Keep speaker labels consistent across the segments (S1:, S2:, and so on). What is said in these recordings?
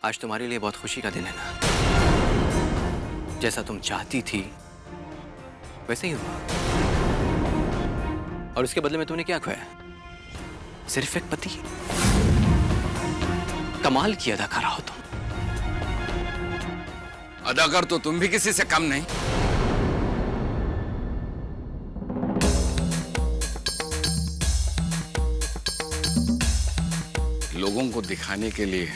S1: आज तुम्हारे लिए बहुत खुशी का दिन है ना। जैसा तुम चाहती थी वैसे ही हुआ। और उसके बदले में तुमने क्या खोया? सिर्फ एक पति। कमाल की अदाकारा हो तुम।
S2: अदाकार तो तुम भी किसी से कम नहीं। लोगों को दिखाने के लिए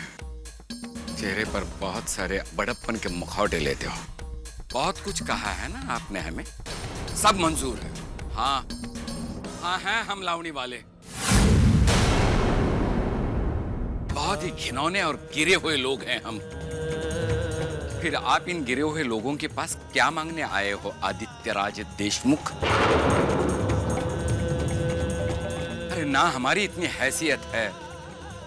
S2: चेहरे पर बहुत सारे बड़प्पन के मुखौटे लेते हो। बहुत कुछ कहा है ना आपने हमें, सब मंजूर है। हाँ हाँ हैं हम लावणी वाले, बहुत ही घिनौने और गिरे हुए लोग हैं हम। फिर आप इन गिरे हुए लोगों के पास क्या मांगने आए हो आदित्यराज देशमुख? अरे ना हमारी इतनी हैसियत है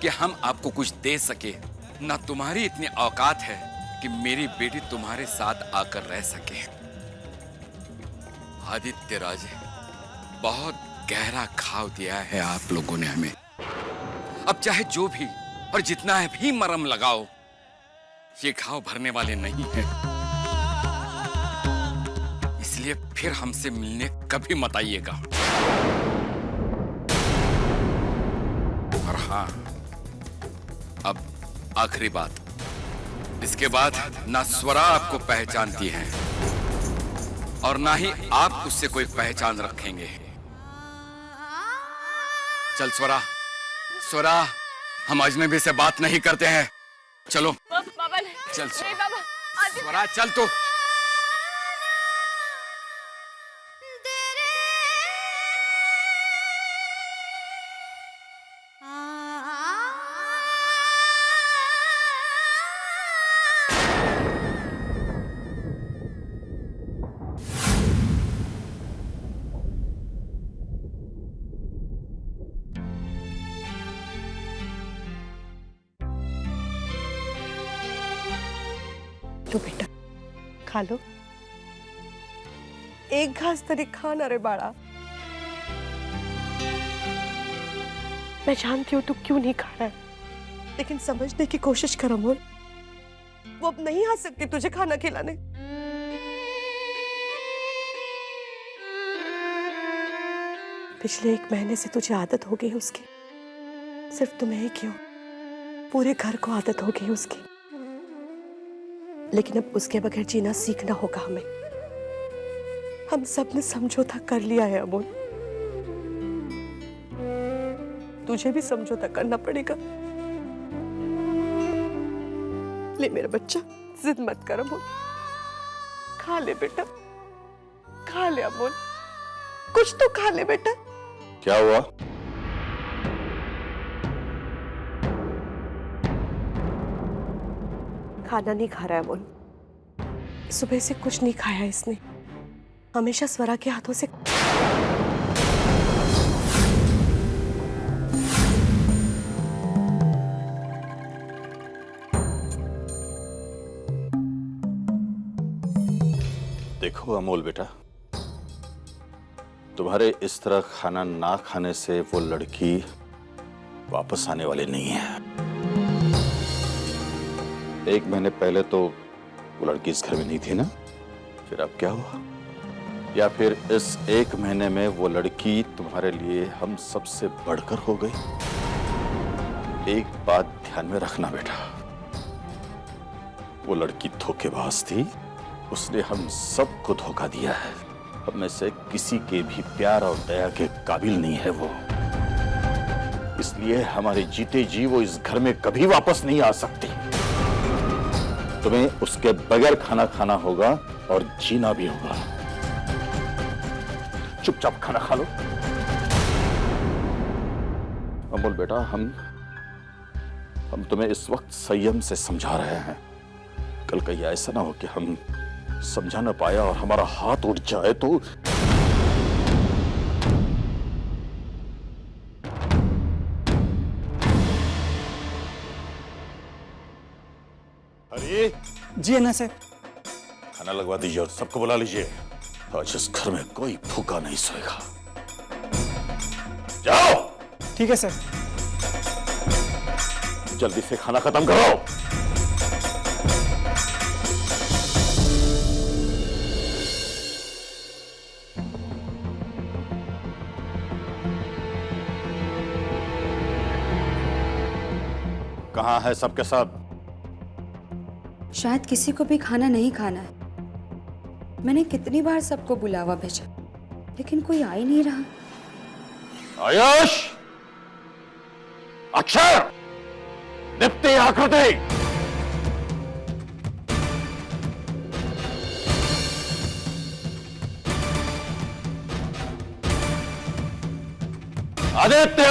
S2: कि हम आपको कुछ दे सके, ना तुम्हारी इतनी औकात है कि मेरी बेटी तुम्हारे साथ आकर रह सके। आदित्यराज, बहुत गहरा घाव दिया है आप लोगों ने हमें। अब चाहे जो भी और जितना है भी मरहम लगाओ, ये घाव भरने वाले नहीं है। इसलिए फिर हमसे मिलने कभी मत आइएगा। और हाँ, अब आखिरी बात, इसके बाद ना स्वरा आपको पहचानती है और ना ही आप उससे कोई पहचान रखेंगे। चल स्वरा, स्वरा, हम अजनबी से बात नहीं करते हैं। चलो
S3: बाबा
S2: चल
S3: नहीं बाबा,
S2: स्वरा चल तो।
S4: लो बेटा, खा लो। एक घास तरी खा ना रे बाड़ा। मैं जानती हूँ तू क्यों नहीं खा रहा है, लेकिन समझने की कोशिश कर अमोल। वो अब नहीं आ सकती तुझे खाना खिलाने। पिछले 1 महीने से तुझे आदत हो गई उसकी। सिर्फ तुम्हें ही क्यों, पूरे घर को आदत हो गई उसकी। लेकिन अब उसके बगैर जीना सीखना होगा हमें। हम सब ने समझौता कर लिया है अमोल, तुझे भी समझौता करना पड़ेगा। ले मेरा बच्चा, जिद मत कर अमोल। खा ले बेटा, खा ले अमोल, कुछ तो खा ले बेटा।
S5: क्या हुआ?
S4: खाना नहीं खा रहा है अमोल। सुबह से कुछ नहीं खाया इसने, हमेशा स्वरा के हाथों से।
S5: देखो अमोल बेटा, तुम्हारे इस तरह खाना ना खाने से वो लड़की वापस आने वाली नहीं है। 1 महीने पहले तो वो लड़की इस घर में नहीं थी ना, फिर अब क्या हुआ? या फिर इस 1 महीने में वो लड़की तुम्हारे लिए हम सबसे बढ़कर हो गई? एक बात ध्यान में रखना बेटा, वो लड़की धोखेबाज थी। उसने हम सबको धोखा दिया है। हम में से किसी के भी प्यार और दया के काबिल नहीं है वो। इसलिए हमारे जीते जी वो इस घर में कभी वापस नहीं आ सकती। तुम्हें उसके बगैर खाना खाना होगा और जीना भी होगा। चुपचाप खाना खा लो। अमोल बेटा, हम तुम्हें इस वक्त संयम से समझा रहे हैं। कल कहीं ऐसा ना हो कि हम समझा ना पाया और हमारा हाथ उठ जाए तो। अरे
S6: जी अन्ना सर।
S5: खाना लगवा दीजिए और सबको बुला लीजिए। आज इस घर में कोई भूखा नहीं सोएगा। जाओ।
S6: ठीक है सर।
S5: जल्दी से खाना खत्म करो। कहाँ है सबके सब?
S3: शायद किसी को भी खाना नहीं खाना है। मैंने कितनी बार सबको बुलावा भेजा, लेकिन कोई आ ही नहीं रहा।
S5: आयुष, अक्षर, दीप्ति, आकृति, आदित्य,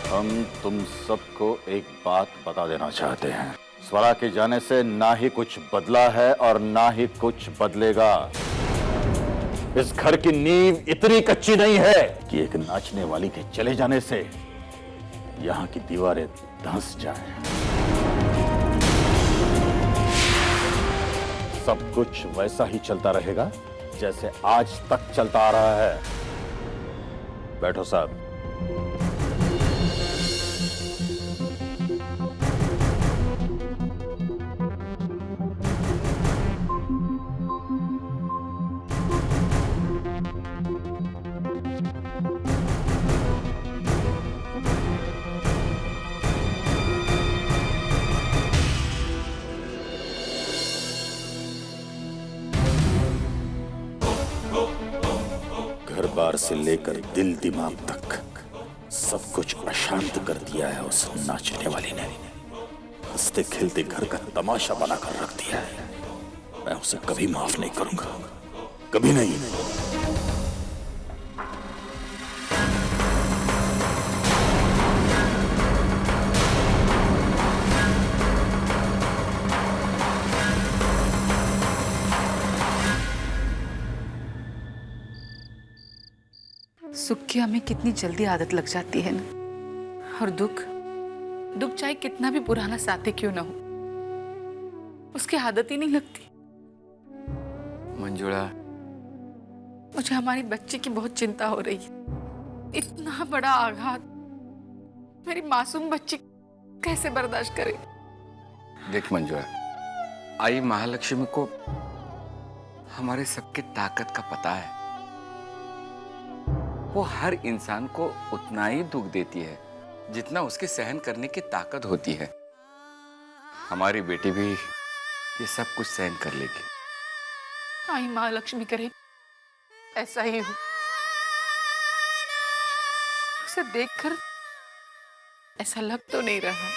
S5: हम तुम सबको एक बात बता देना चाहते हैं। स्वरा के जाने से ना ही कुछ बदला है और ना ही कुछ बदलेगा। इस घर की नींव इतनी कच्ची नहीं है कि एक नाचने वाली के चले जाने से यहाँ की दीवारें धंस जाएं। सब कुछ वैसा ही चलता रहेगा जैसे आज तक चलता आ रहा है। बैठो साहब। घर बार से लेकर दिल दिमाग तक सब कुछ अशांत कर दिया है उस नाचने वाली ने। हंसते खेलते घर का तमाशा बनाकर रख दिया है। मैं उसे कभी माफ नहीं करूंगा, कभी नहीं।
S6: सुख की हमें कितनी जल्दी आदत लग जाती है ना, और दुख चाहे कितना भी पुराना साथी क्यों ना हो, उसकी आदत ही नहीं लगती।
S2: मंजुला,
S6: मुझे हमारी बच्ची की बहुत चिंता हो रही है। इतना बड़ा आघात मेरी मासूम बच्ची कैसे बर्दाश्त करे?
S2: देख मंजुला, आई महालक्ष्मी को हमारे सबके ताकत का पता है। वो हर इंसान को उतना ही दुख देती है जितना उसके सहन करने की ताकत होती है। हमारी बेटी भी ये सब कुछ सहन कर लेगी।
S6: आई महालक्ष्मी करे ऐसा ही हो। उसे देखकर ऐसा लग तो नहीं रहा।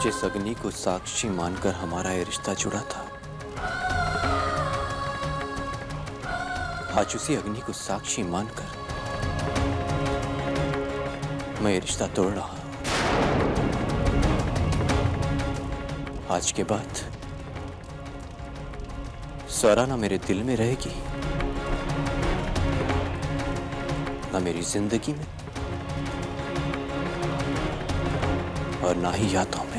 S1: जिस अग्नि को साक्षी मानकर हमारा ये रिश्ता जुड़ा था, आज उसी अग्नि को साक्षी मानकर मैं ये रिश्ता तोड़ रहा हूं। आज के बाद स्वरा ना मेरे दिल में रहेगी, ना मेरी जिंदगी में, और ना ही यादों में।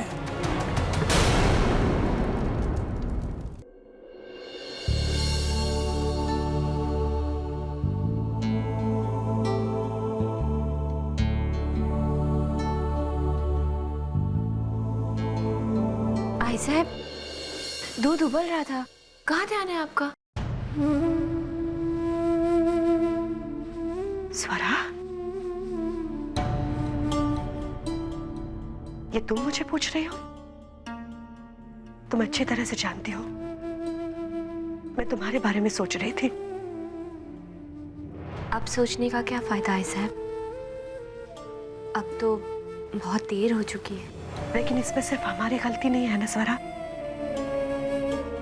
S3: भाई साहब, दूध उबल रहा था, कहाँ ध्यान है आपका?
S4: स्वरा, ये तुम मुझे पूछ रहे हो? तुम अच्छी तरह से जानती हो मैं तुम्हारे बारे में सोच रही थी।
S7: अब सोचने का क्या फायदा है साहब, अब तो बहुत देर हो चुकी है।
S4: लेकिन इसमें सिर्फ हमारी गलती नहीं है ना स्वरा,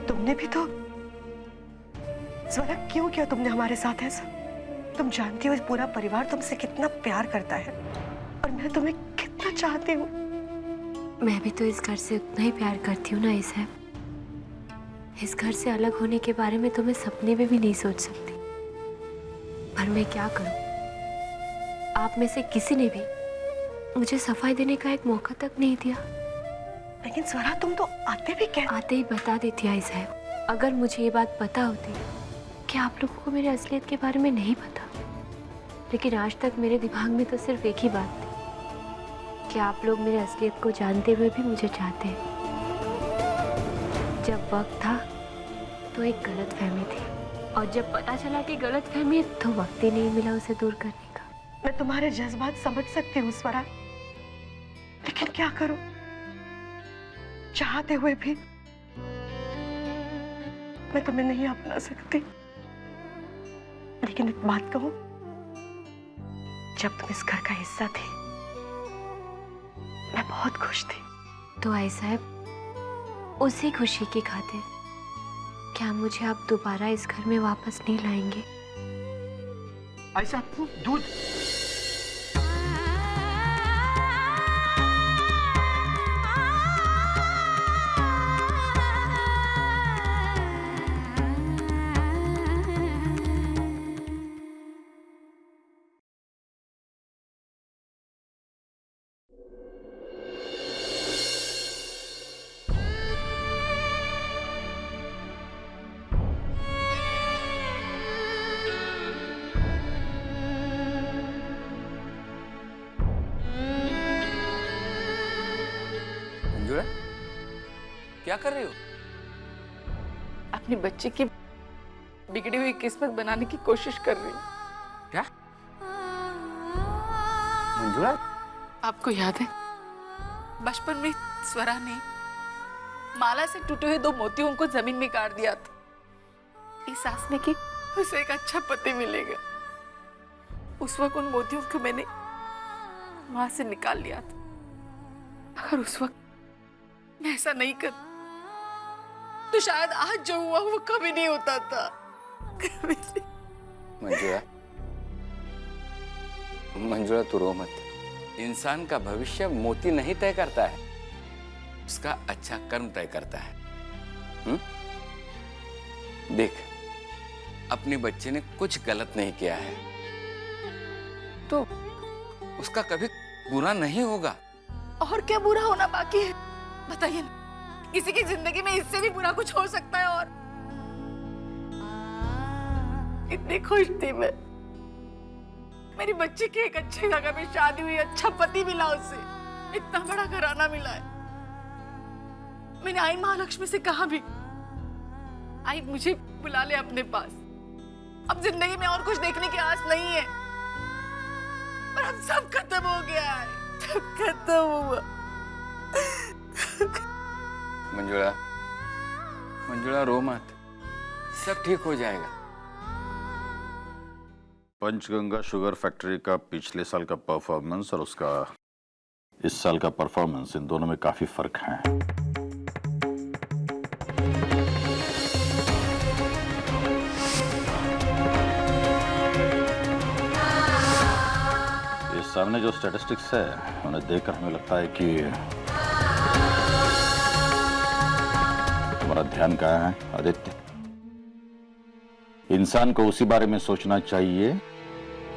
S4: तुमने भी तो। स्वरा क्यों किया तुमने हमारे साथ ऐसा? तुम जानती हो इस पूरा परिवार तुमसे कितना प्यार करता है और मैं तुम्हें कितना चाहती हूँ।
S7: मैं भी तो इस घर से उतना ही प्यार करती हूँ ना ये साहब। इस घर से अलग होने के बारे में तो मैं सपने में भी नहीं सोच सकती, पर मैं क्या करूं? आप में से किसी ने भी मुझे सफाई देने का एक मौका तक नहीं दिया।
S4: लेकिन स्वरा तुम तो आते भी क्या?
S7: आते ही बता देती आई साहब। अगर मुझे ये बात पता होती कि आप लोगों को मेरे असलियत के बारे में नहीं पता, लेकिन आज तक मेरे दिमाग में तो सिर्फ एक ही बात थी कि आप लोग मेरे असलियत को जानते हुए भी मुझे चाहते हैं। जब वक्त था तो एक गलत फहमी थी, और जब पता चला कि गलत फहमी है तो वक्त ही नहीं मिला उसे दूर करने का।
S4: मैं तुम्हारे जज्बात समझ सकती हूँ स्वरा, लेकिन क्या करूं? चाहते हुए भी मैं तुम्हें नहीं अपना सकती। लेकिन एक बात कहूं, जब तुम इस घर का हिस्सा थे मैं बहुत खुश थी।
S7: तो आई साहब, उसी खुशी की खातिर क्या मुझे आप दोबारा इस घर में वापस नहीं लाएंगे?
S8: ऐसा दूध
S2: मंजूरा, क्या कर रही हो?
S6: अपनी बच्ची की बिगड़ी हुई किस्मत बनाने की कोशिश कर रही हूँ।
S2: क्या मंजूरा?
S6: आपको याद है बचपन में स्वरा ने माला से टूटे हुए 2 मोतियों को जमीन में गाड़ दिया था इस आस में कि उसे एक अच्छा पति मिलेगा। उस वक्त उन मोतियों को मैंने वहां से निकाल लिया था। अगर उस वक्त मैं ऐसा नहीं कर तो शायद आज जो हुआ वो कभी नहीं होता था। कभी नहीं।
S2: मंजूरा, मंजूरा तू रो मत। इंसान का भविष्य मोती नहीं तय करता है, उसका अच्छा कर्म तय करता है। देख, अपने बच्चे ने कुछ गलत नहीं किया है तो उसका कभी बुरा नहीं होगा।
S6: और क्या बुरा होना बाकी है बताइए ना? किसी की जिंदगी में इससे भी बुरा कुछ हो सकता है? और इतनी खुश थी मैं, मेरी बच्ची की एक अच्छी जगह में शादी हुई, अच्छा पति मिला उसे, इतना बड़ा घराना मिला है। मैंने आई महालक्ष्मी से कहा भी, आई मुझे बुला ले अपने पास, अब जिंदगी में और कुछ देखने की आस नहीं है। पर अब सब खत्म हो गया है, सब खत्म हुआ।
S2: मंजूरा, मंजूरा रो मत, सब ठीक हो जाएगा।
S5: पंचगंगा शुगर फैक्ट्री का पिछले साल का परफॉर्मेंस और उसका इस साल का परफॉर्मेंस, इन दोनों में काफी फर्क है। ये सामने जो स्टैटिस्टिक्स है उन्हें देखकर हमें लगता है कि तुम्हारा ध्यान कहाँ है आदित्य? इंसान को उसी बारे में सोचना चाहिए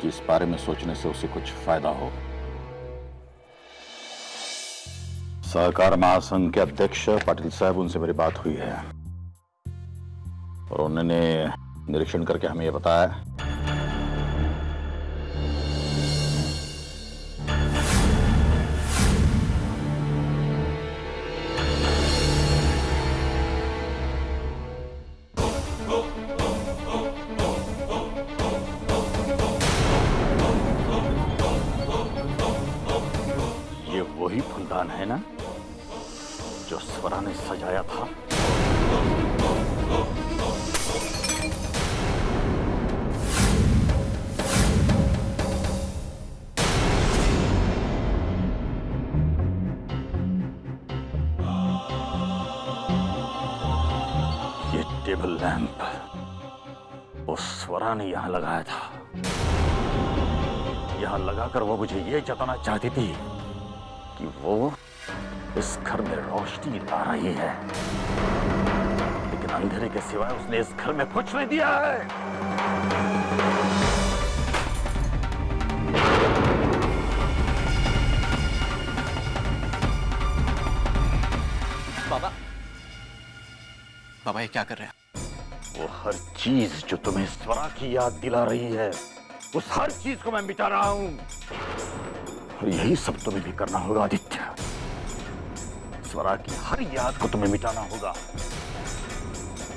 S5: जिस बारे में सोचने से उसे कुछ फायदा हो। सहकार महासंघ के अध्यक्ष पाटिल साहब, उनसे मेरी बात हुई है और उन्होंने निरीक्षण करके हमें यह बताया वही फूलदान है ना जो स्वरा ने सजाया था। स्वरा ने यहाँ लगाया था। यहाँ लगाकर वो मुझे ये जताना चाहती थी कि वो इस घर में रोशनी ला रही है, लेकिन अंधेरे के सिवाय उसने इस घर में कुछ नहीं दिया है।
S1: बाबा ये क्या कर रहे हैं?
S5: वो हर चीज जो तुम्हें स्वरा की याद दिला रही है, उस हर चीज को मैं मिटा रहा हूं। और यही सब तुम्हें भी करना होगा आदित्य। स्वरा की हर याद को तुम्हें मिटाना होगा।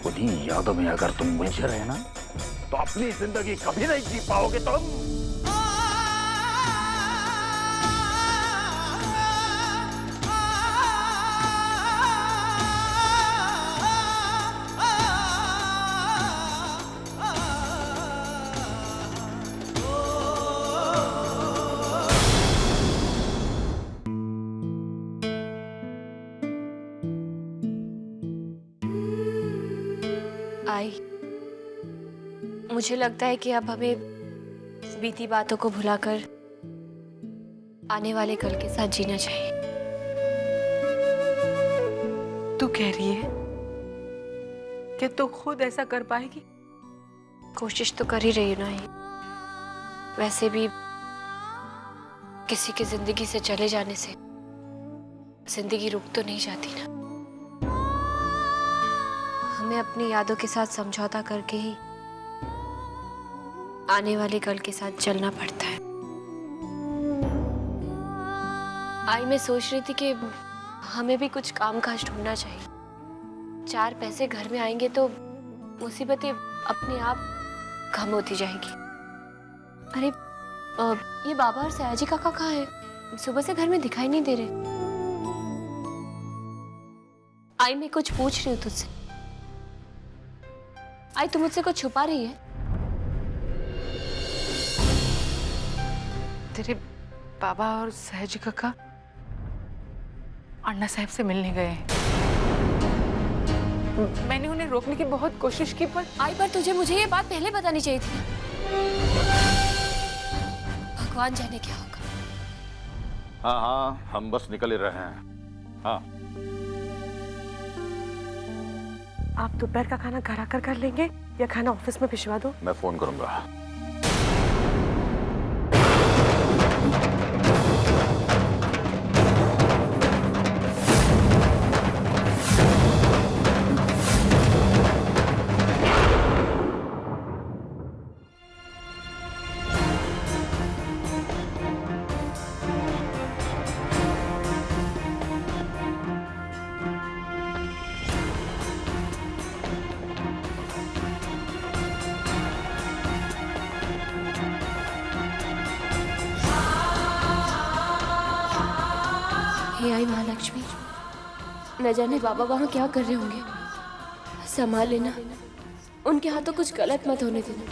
S5: उन्हीं यादों में अगर तुम उलझे रहे ना, तो अपनी जिंदगी कभी नहीं जी पाओगे तुम।
S7: आई, मुझे लगता है कि अब हमें बीती बातों को भुलाकर आने वाले कल के साथ जीना चाहिए।
S6: तू कह रही है कि तू खुद ऐसा कर पाएगी?
S7: कोशिश तो कर ही रही हूँ ना ही। वैसे भी किसी की जिंदगी से चले जाने से जिंदगी रुक तो नहीं जाती ना। हमें अपनी यादों के साथ समझौता करके ही आने वाले कल के साथ चलना पड़ता है। आई, मैं सोच रही थी कि हमें भी कुछ काम काज ढूंढना चाहिए। 4 पैसे घर में आएंगे तो मुसीबतें अपने आप कम होती जाएंगी। अरे ये बाबा और सयाजी काका कहाँ हैं? सुबह से घर में दिखाई नहीं दे रहे। आई, मैं कुछ पूछ रही हूँ तुझसे। आई, तू मुझसे कुछ छुपा रही है?
S6: तेरे बाबा और सयाजी काका अन्ना साहब से मिलने गए हैं। मैंने उन्हें रोकने की बहुत कोशिश की, पर
S7: आई, पर तुझे मुझे ये बात पहले बतानी चाहिए थी। भगवान जाने क्या होगा।
S5: हाँ हाँ, हम बस निकल ही रहे हैं। हाँ,
S4: आप दोपहर का खाना घर आकर कर लेंगे या खाना ऑफिस में भिजवा दो?
S5: मैं फोन करूंगा।
S7: हे आई महालक्ष्मी, न जाने बाबा वहाँ क्या कर रहे होंगे। संभाल लेना, उनके हाथों कुछ गलत मत होने देना।